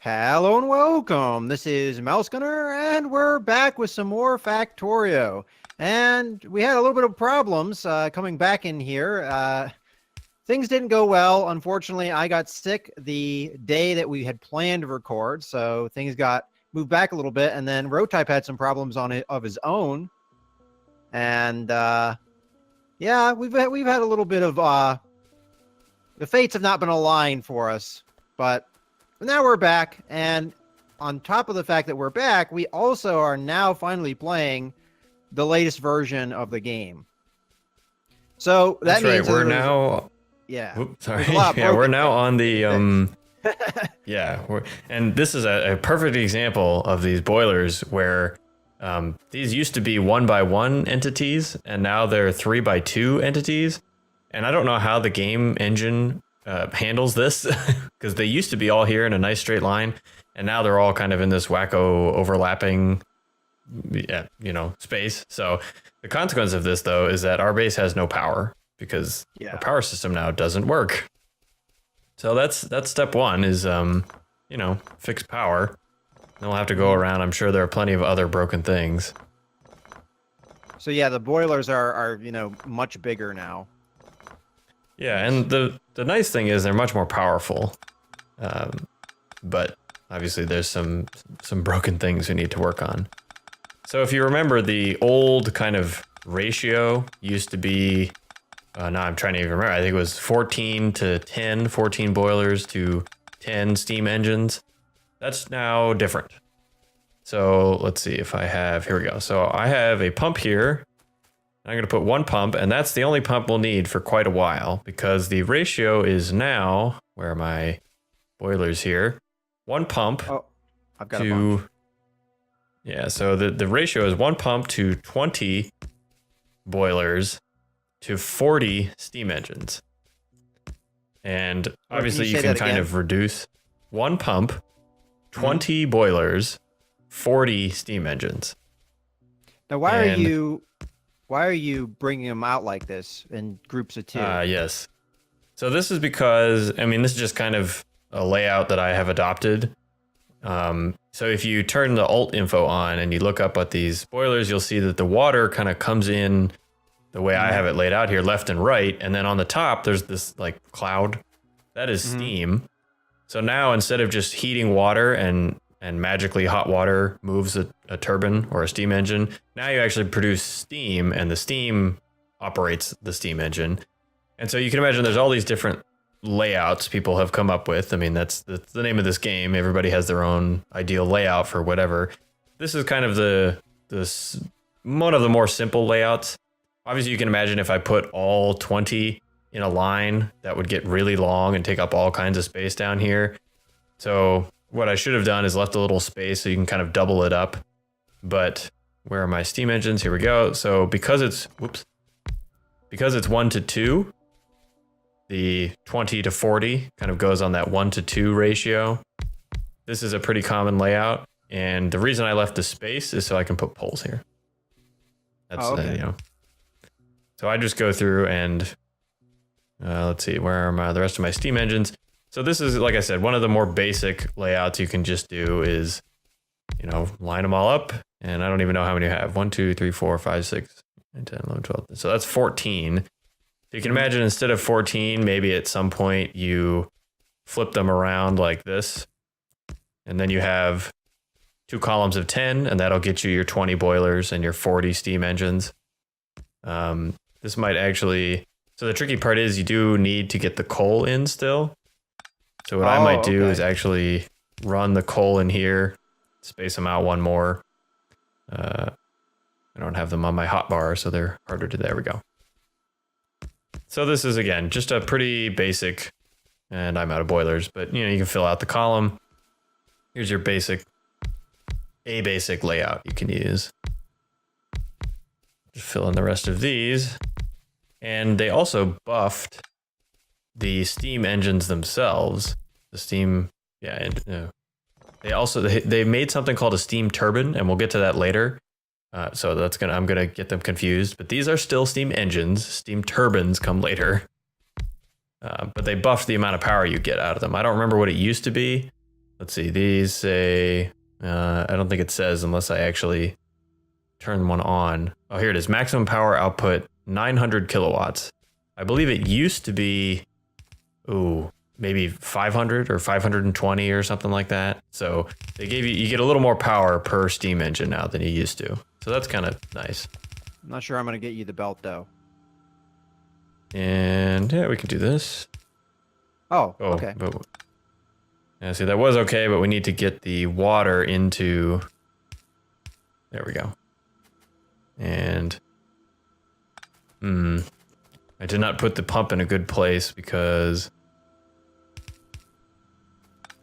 Hello and welcome. This is MouseGunner, and we're back with some more Factorio. And we had a little bit of problems coming back in here. Things didn't go well. Unfortunately, I got sick the day that we had planned to record, so things got moved back a little bit. And then Rotype had some problems on it of his own. And yeah, we've had a little bit of the fates have not been aligned for us, but now we're back, and on top of the fact that we're back, we also are now finally playing the latest version of the game. So that That's means right. We're now. Yeah. Oops, sorry. Yeah, we're now on the yeah. And this is a perfect example of these boilers where these used to be 1x1 entities, and now they're 3x2 entities. And I don't know how the game engine handles this because they used to be all here in a nice straight line, and now they're all kind of in this wacko overlapping space. So the consequence of this, though, is that our base has no power because our power system now doesn't work. So that's step one is fix power. Then we'll have to go around. I'm sure there are plenty of other broken things. So yeah, the boilers are much bigger now. Yeah, and the nice thing is they're much more powerful, but obviously there's some broken things we need to work on. So if you remember, the old kind of ratio used to be, now I'm trying to even remember, I think it was 14 to 10, 14 boilers to 10 steam engines. That's now different. So let's see if I have, here we go. So I have a pump here. I'm going to put one pump, and that's the only pump we'll need for quite a while because the ratio is now, where are my boilers here? One pump I've got a bunch. Yeah, so the ratio is one pump to 20 boilers to 40 steam engines. And obviously you can kind of reduce one pump, 20 boilers, 40 steam engines. Now, why are you bringing them out like this in groups of two? Yes. So this is because, this is just kind of a layout that I have adopted. So if you turn the alt info on and you look up at these boilers, you'll see that the water kind of comes in the way I have it laid out here, left and right. And then on the top, there's this like cloud. That is steam. So now instead of just heating water and magically hot water moves a turbine or a steam engine, now you actually produce steam, and the steam operates the steam engine. And so you can imagine there's all these different layouts people have come up with. That's the name of this game. Everybody has their own ideal layout for whatever. This is kind of one of the more simple layouts. Obviously, you can imagine if I put all 20 in a line, that would get really long and take up all kinds of space down here. So what I should have done is left a little space so you can kind of double it up. But where are my steam engines? Here we go. So because it's 1 to 2, the 20 to 40 kind of goes on that 1 to 2 ratio. This is a pretty common layout. And the reason I left the space is so I can put poles here. That's, so I just go through and let's see, where are the rest of my steam engines? So this is, like I said, one of the more basic layouts you can just do is, line them all up. And I don't even know how many you have. 1, 2, 3, 4, 5, 6, 9, 10, 11, 12. So that's 14. So you can imagine instead of 14, maybe at some point you flip them around like this. And then you have 2 columns of 10, and that'll get you your 20 boilers and your 40 steam engines. This might actually, so the tricky part is you do need to get the coal in still. So what I might do is actually run the coal in here, space them out one more. I don't have them on my hotbar, so they're harder to, there we go. So this is, again, just a pretty basic, and I'm out of boilers, but you can fill out the column. Here's your basic layout you can use. Just fill in the rest of these. And they also buffed the steam engines themselves. The steam, they made something called a steam turbine, and we'll get to that later. So I'm gonna get them confused, but these are still steam engines. Steam turbines come later. But they buffed the amount of power you get out of them. I don't remember what it used to be. let's see, these say, I don't think it says unless I actually turn one on. Oh, here it is. Maximum power output, 900 kilowatts. I believe it used to be, maybe 500 or 520 or something like that. So they gave you get a little more power per steam engine now than you used to. So that's kind of nice. I'm not sure I'm going to get you the belt, though. And yeah, we can do this. Oh, okay. But, yeah, see, that was okay, but we need to get the water into... There we go. And... I did not put the pump in a good place because...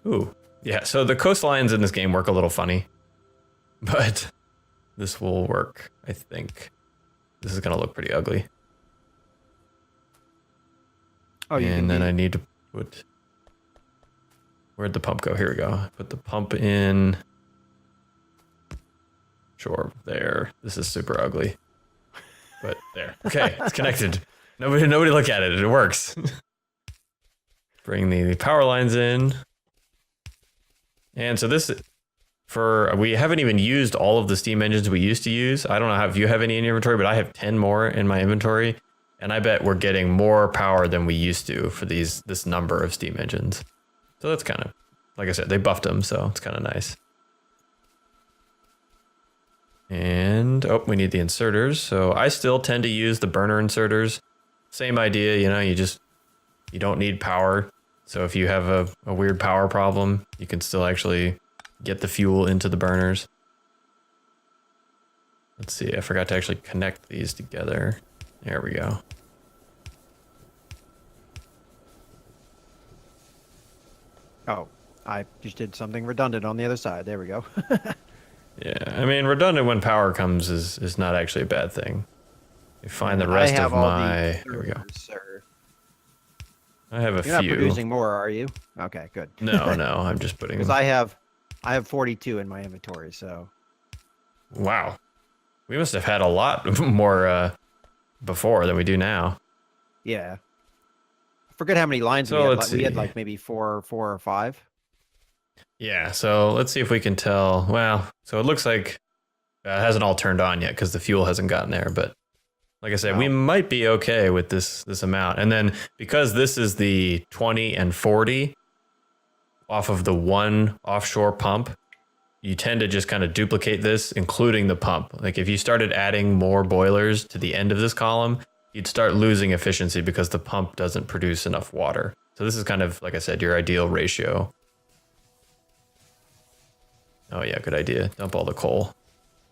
Ooh. Yeah, so the coastlines in this game work a little funny. But this will work, I think. This is going to look pretty ugly. Oh, and then I need to put... Where'd the pump go? Here we go. Put the pump in. Sure, there. This is super ugly. But there. Okay, it's connected. Nobody look at it. It works. Bring the power lines in. And so this, we haven't even used all of the steam engines we used to use. I don't know if you have any in your inventory, but I have 10 more in my inventory. And I bet we're getting more power than we used to for this number of steam engines. So that's kind of, like I said, they buffed them, so it's kind of nice. And, we need the inserters. So I still tend to use the burner inserters. Same idea, you don't need power. So if you have a weird power problem, you can still actually get the fuel into the burners. Let's see, I forgot to actually connect these together. There we go. Oh, I just did something redundant on the other side. There we go. Yeah, I mean, redundant when power comes is not actually a bad thing. You find the rest of my... There we go. Sir. I have a few. You're not producing more, are you? Okay, good. No, I'm just putting... Because I have 42 in my inventory, so... Wow. We must have had a lot more before than we do now. Yeah. I forget how many lines so we had. We had like maybe four or five. Yeah, so let's see if we can tell. Well, so it looks like it hasn't all turned on yet because the fuel hasn't gotten there. But like I said, we might be okay with this amount. And then because this is the 20 and 40 off of the one offshore pump, you tend to just kind of duplicate this, including the pump. Like if you started adding more boilers to the end of this column, you'd start losing efficiency because the pump doesn't produce enough water. So this is kind of, like I said, your ideal ratio. Oh yeah, good idea. Dump all the coal.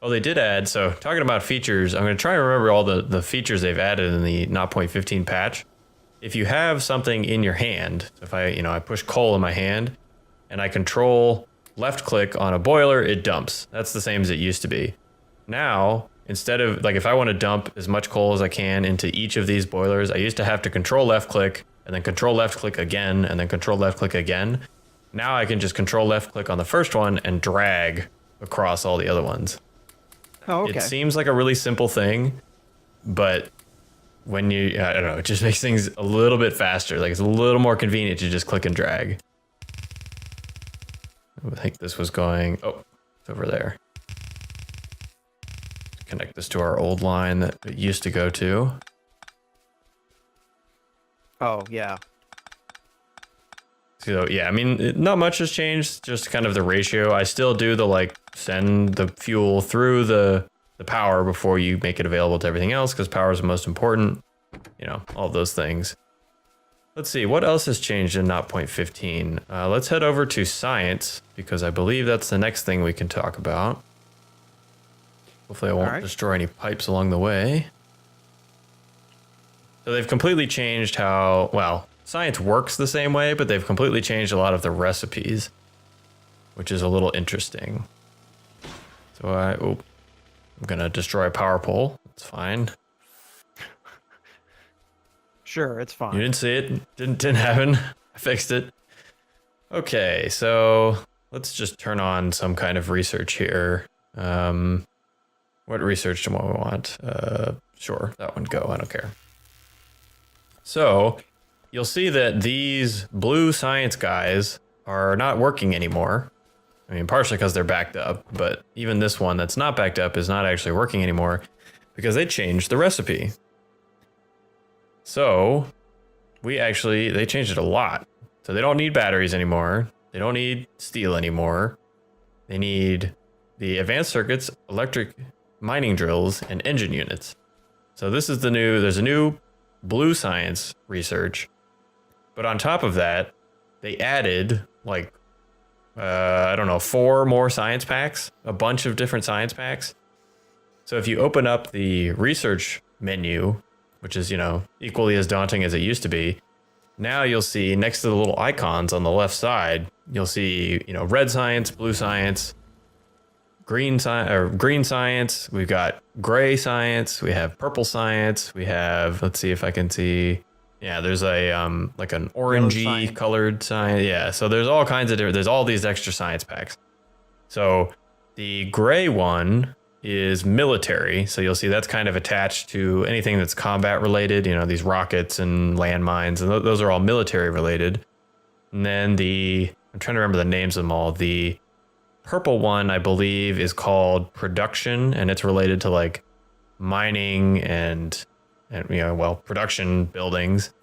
Oh, they did add, so talking about features, I'm going to try and remember all the features they've added in the 0.15 patch. If you have something in your hand, if I push coal in my hand and I control left click on a boiler, it dumps. That's the same as it used to be. Now, instead of, like, if I want to dump as much coal as I can into each of these boilers, I used to have to control left click and then control left click again and then control left click again. Now I can just control left click on the first one and drag across all the other ones. Oh, okay. It seems like a really simple thing, but when I don't know, it just makes things a little bit faster. Like it's a little more convenient to just click and drag. I think this was going, it's over there. Connect this to our old line that it used to go to. Oh, yeah. So yeah, I mean, not much has changed, just kind of the ratio. I still do the send the fuel through the power before you make it available to everything else because power is the most important, all those things. Let's see, what else has changed in 0.15? Let's head over to science because I believe that's the next thing we can talk about. Hopefully I won't destroy any pipes along the way. So they've completely changed science works the same way, but they've completely changed a lot of the recipes, which is a little interesting. So I'm gonna destroy a power pole. It's fine. Sure, it's fine. You didn't see it. Didn't happen. I fixed it. Okay, so let's just turn on some kind of research here. What research do we want? Sure, that one go. I don't care. So you'll see that these blue science guys are not working anymore. I mean, partially because they're backed up, but even this one that's not backed up is not actually working anymore because they changed the recipe. So they changed it a lot. So they don't need batteries anymore. They don't need steel anymore. They need the advanced circuits, electric mining drills, and engine units. So this is there's a new blue science research. But on top of that, they added like, I don't know, 4 more science packs, a bunch of different science packs. So if you open up the research menu, which is, equally as daunting as it used to be, now you'll see next to the little icons on the left side, you'll see, red science, blue science, green science. We've got gray science. We have purple science. We have, let's see if I can see. Yeah, there's a like an orangey colored science. Yeah, so there's all kinds of there's all these extra science packs. So the gray one is military. So you'll see that's kind of attached to anything that's combat related, these rockets and landmines, and those are all military related. And then I'm trying to remember the names of them all. The purple one, I believe, is called production, and it's related to like mining and production buildings.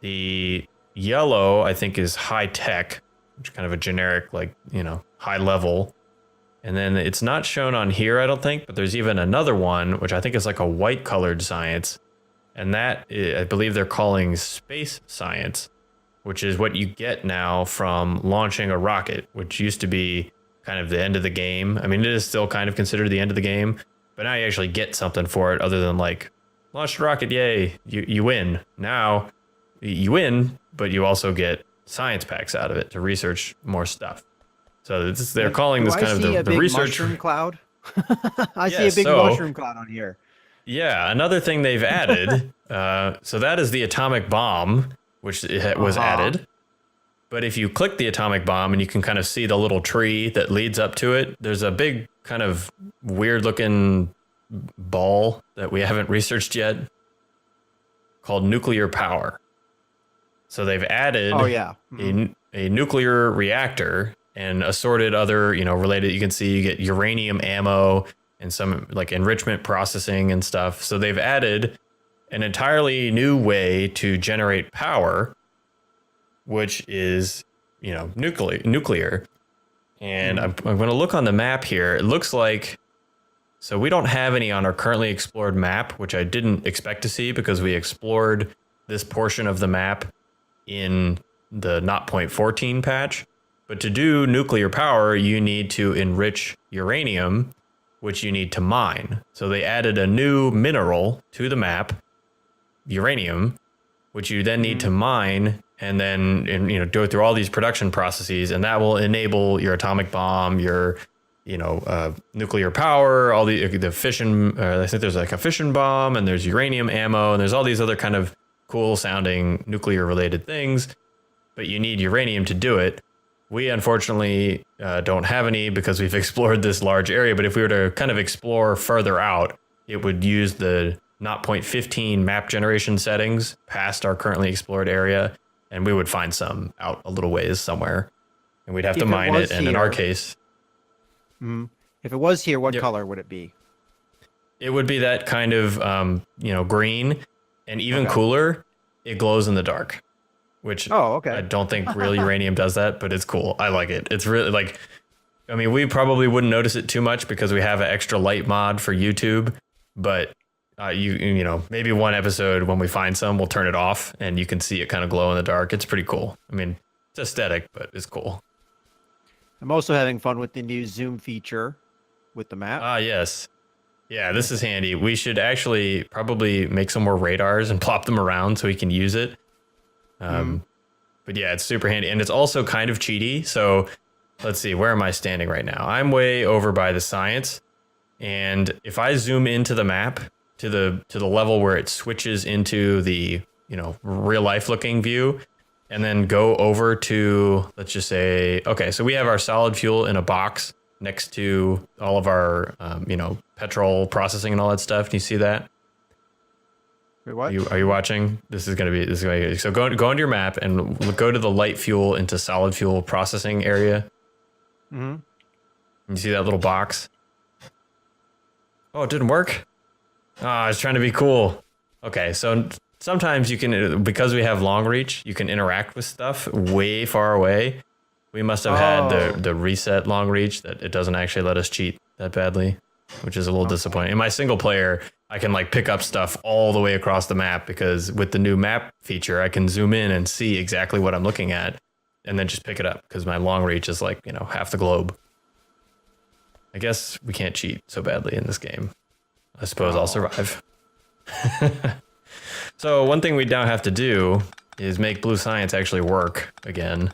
The yellow, I think, is high tech, which is kind of a generic, high level. And then it's not shown on here, I don't think, but there's even another one, which I think is like a white colored science. And that, I believe they're calling space science, which is what you get now from launching a rocket, which used to be kind of the end of the game. I mean, it is still kind of considered the end of the game, but now you actually get something for it other than like, launched a rocket, yay, you win. Now you win, but you also get science packs out of it to research more stuff. So they're calling this kind of the research mushroom cloud. I see a big mushroom cloud on here. Yeah, another thing they've added. So that is the atomic bomb, which was added. But if you click the atomic bomb and you can kind of see the little tree that leads up to it, there's a big kind of weird looking ball that we haven't researched yet called nuclear power. So they've added a nuclear reactor and assorted other, related. You can see you get uranium ammo and some like enrichment processing and stuff. So they've added an entirely new way to generate power, which is, nuclear. And I'm going to look on the map here. It looks like, so we don't have any on our currently explored map, which I didn't expect to see because we explored this portion of the map in the 0.14 patch. But to do nuclear power, you need to enrich uranium, which you need to mine. So they added a new mineral to the map, uranium, which you then need to mine and then go through all these production processes, and that will enable your atomic bomb, your nuclear power, all the fission. I think there's like a fission bomb, and there's uranium ammo, and there's all these other kind of cool sounding nuclear related things. But you need uranium to do it. We unfortunately don't have any because we've explored this large area. But if we were to kind of explore further out, it would use the 0.15 map generation settings past our currently explored area, and we would find some out a little ways somewhere, and we'd have to mine it. And in our case, if it was here, what color would it be? It would be that kind of green, and even cooler, it glows in the dark. Which I don't think real uranium does that, but it's cool. I like it. It's really like, I mean, we probably wouldn't notice it too much because we have an extra light mod for YouTube, but maybe one episode when we find some, we'll turn it off and you can see it kind of glow in the dark. It's pretty cool. I mean, it's aesthetic, but it's cool. I'm also having fun with the new zoom feature with the map. Yes. Yeah, this is handy. We should actually probably make some more radars and plop them around so we can use it. But yeah, it's super handy, and it's also kind of cheaty. So let's see, where am I standing right now? I'm way over by the science, and if I zoom into the map to the level where it switches into the real life looking view, and then go over to, let's just say, okay, so we have our solid fuel in a box next to all of our petrol processing and all that stuff. Can you see that? Wait, what? Are you watching? This is gonna be good. So go into your map and go to the light fuel into solid fuel processing area. Mm-hmm. You see that little box? Oh, it didn't work. I was trying to be cool. Okay, so sometimes you can, because we have long reach, you can interact with stuff way far away. We must have had the reset long reach that it doesn't actually let us cheat that badly, which is a little disappointing. In my single player, I can like pick up stuff all the way across the map because with the new map feature, I can zoom in and see exactly what I'm looking at and then just pick it up because my long reach is like, half the globe. I guess we can't cheat so badly in this game. I suppose I'll survive. So one thing we now have to do is make blue science actually work again.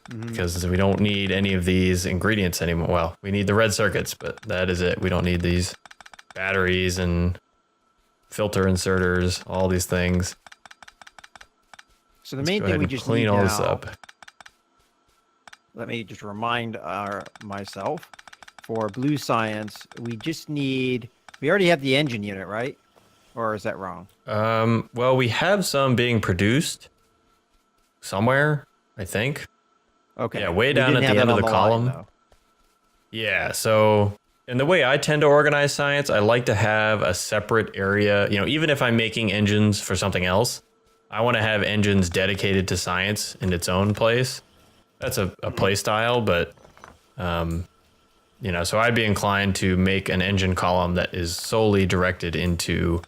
Because we don't need any of these ingredients anymore. Well, we need the red circuits, but that is it. We don't need these batteries and filter inserters, all these things. So the main thing we just clean need all now, this up. let me just remind myself, for blue science, we just need, we already have the engine unit, right? Or is that wrong? Well, we have some being produced somewhere, I think. Okay. Yeah, way down at the end of the column. Yeah, so, and the way I tend to organize science, I like to have a separate area. Even if I'm making engines for something else, I want to have engines dedicated to science in its own place. That's a play style, but, so I'd be inclined to make an engine column that is solely directed into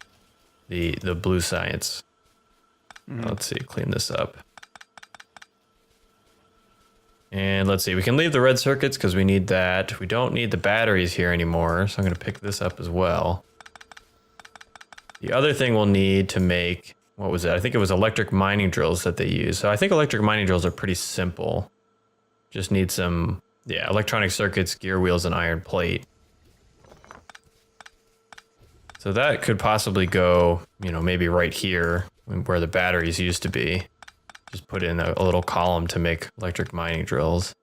the blue science. Let's see, clean this up. And let's see, we can leave the red circuits because we need that. We don't need the batteries here anymore, so I'm going to pick this up as well. The other thing we'll need to make, what was it? I think it was electric mining drills that they use. So I think electric mining drills are pretty simple. Just need some, electronic circuits, gear wheels, and iron plate. So that could possibly go, maybe right here where the batteries used to be. Just put in a little column to make electric mining drills.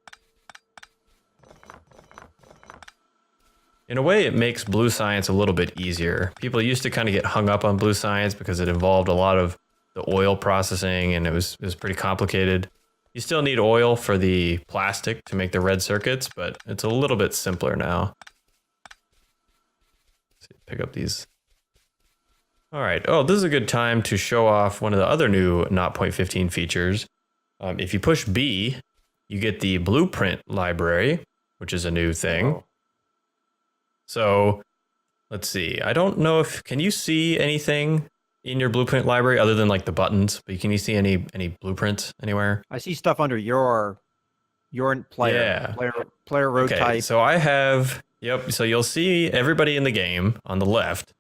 In a way, it makes blue science a little bit easier. People used to kind of get hung up on blue science because it involved a lot of the oil processing and it was pretty complicated. You still need oil for the plastic to make the red circuits, but it's a little bit simpler now. Let's see, pick up these. All right. Oh, this is a good time to show off one of the other new 0.15 features. If you push B, you get the blueprint library, which is a new thing. Oh. So let's see. I don't know can you see anything in your blueprint library other than like the buttons? But can you see any blueprints anywhere? I see stuff under your player. Yeah. Player road type. So I have, so you'll see everybody in the game on the left.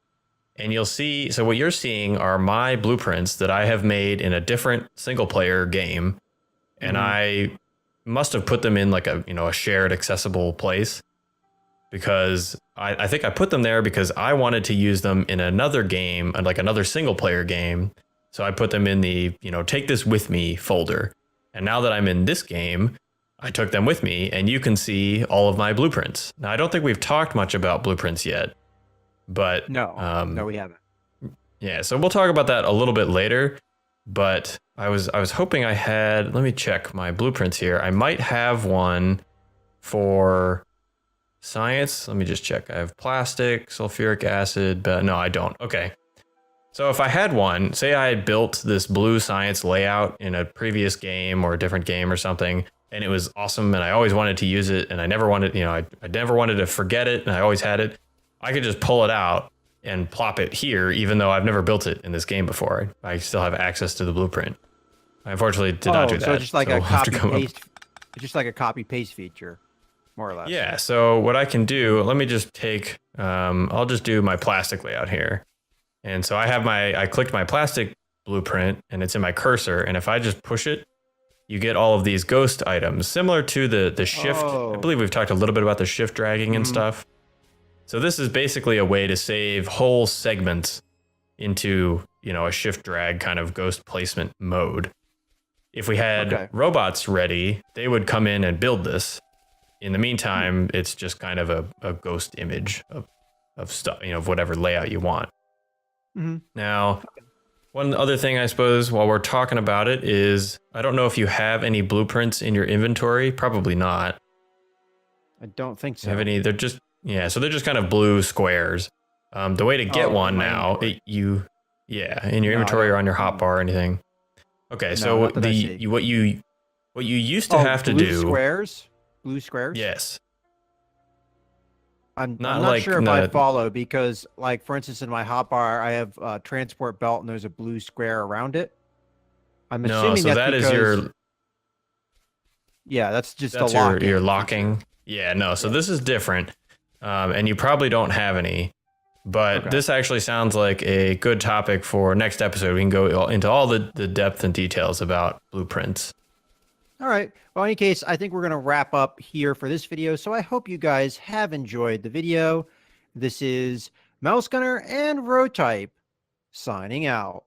And you'll see, so what you're seeing are my blueprints that I have made in a different single player game. And I must have put them in like a shared accessible place because I think I put them there because I wanted to use them in another game, like another single player game. So I put them in the, take this with me folder. And now that I'm in this game, I took them with me and you can see all of my blueprints. Now, I don't think we've talked much about blueprints yet. But no, we haven't. Yeah, so we'll talk about that a little bit later. But I was hoping I had. Let me check my blueprints here. I might have one for science. Let me just check. I have plastic, sulfuric acid, but no, I don't. Okay. So if I had one, say I had built this blue science layout in a previous game or a different game or something, and it was awesome, and I always wanted to use it, and I never wanted, I never wanted to forget it, and I always had it. I could just pull it out and plop it here, even though I've never built it in this game before. I still have access to the blueprint. I unfortunately did not do that. So it's just like a copy paste. It's just like a copy paste feature, more or less. Yeah. So what I can do, let me just take. I'll just do my plastic layout here, and so I clicked my plastic blueprint, and it's in my cursor. And if I just push it, you get all of these ghost items, similar to the shift. I believe we've talked a little bit about the shift dragging and stuff. So this is basically a way to save whole segments into, a shift drag kind of ghost placement mode. If we had robots ready, they would come in and build this. In the meantime, it's just kind of a ghost image of stuff, of whatever layout you want. Now, One other thing, I suppose, while we're talking about it is, I don't know if you have any blueprints in your inventory. Probably not. I don't think so. Have any? They're just, yeah, so they're just kind of blue squares. The way to get one now, in your inventory or on your hotbar or anything. Okay, No, so not that I see. what you used to have to do. Blue squares. Yes. I'm Not not like sure if I follow because, like, for instance, in my hotbar, I have a transport belt and there's a blue square around it. I'm No, assuming so that's that is because, yeah, that's just that's a lock-in your feature. locking. Yeah, no, so this is different. And you probably don't have any. But Okay. this actually sounds like a good topic for next episode. We can go into all the depth and details about blueprints. All right. Well, in any case, I think we're going to wrap up here for this video. So I hope you guys have enjoyed the video. This is MouseGunner and Rotype signing out.